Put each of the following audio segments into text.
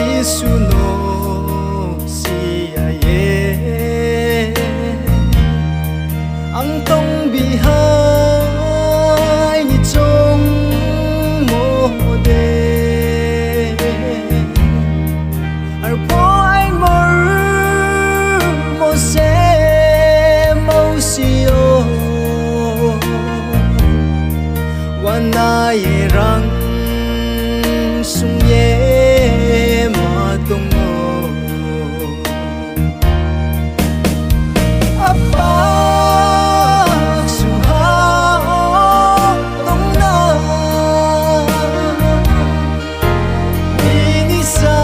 jisu no siya ye ang tong bihay ni chong mo de ar po ai mor mo se mo siyo ongnai rang sung ye ma tung mo apa suha tong na ini sa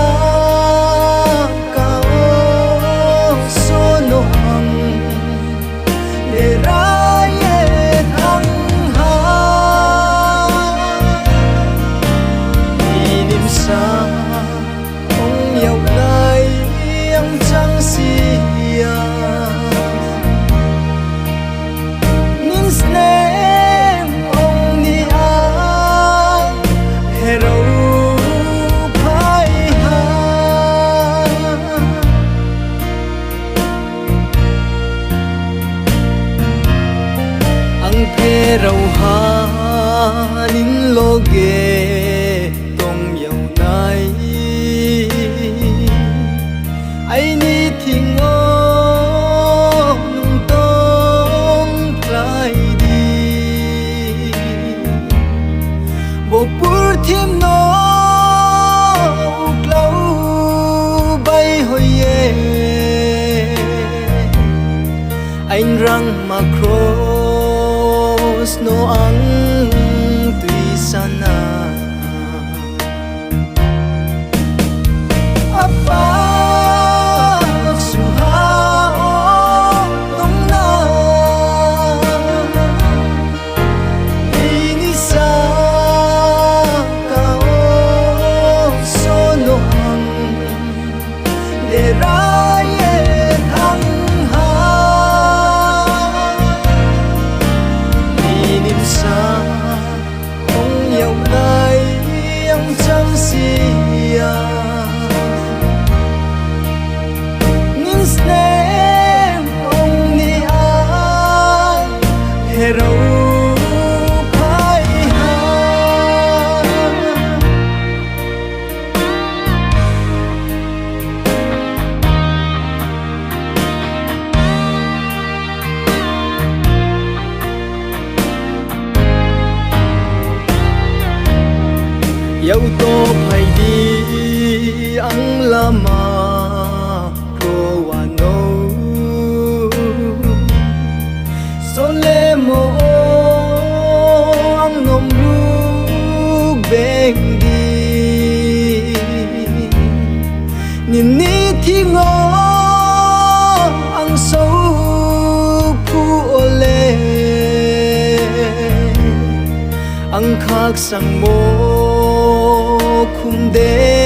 kao sono hang le rai thang ha inim sa ong yau lai ang chang sia nin snem ong ni a hero phai ha ang phero ha nin loge tong yau nai ai ni thing o nung tong plai di bo pur thim no klau bay hoi ye anh răng mà cross no ang tùy sana apa suha tong na ini sa kao sono hang le rai thang ha inim sa ong yau lai ang chang sia nin snem ong ni a hero phai ha yau to phai di ang lama ko ano sole mo ang nom lu beng di nin ni thi ngo ang so pu ole ang khak sang mo khum de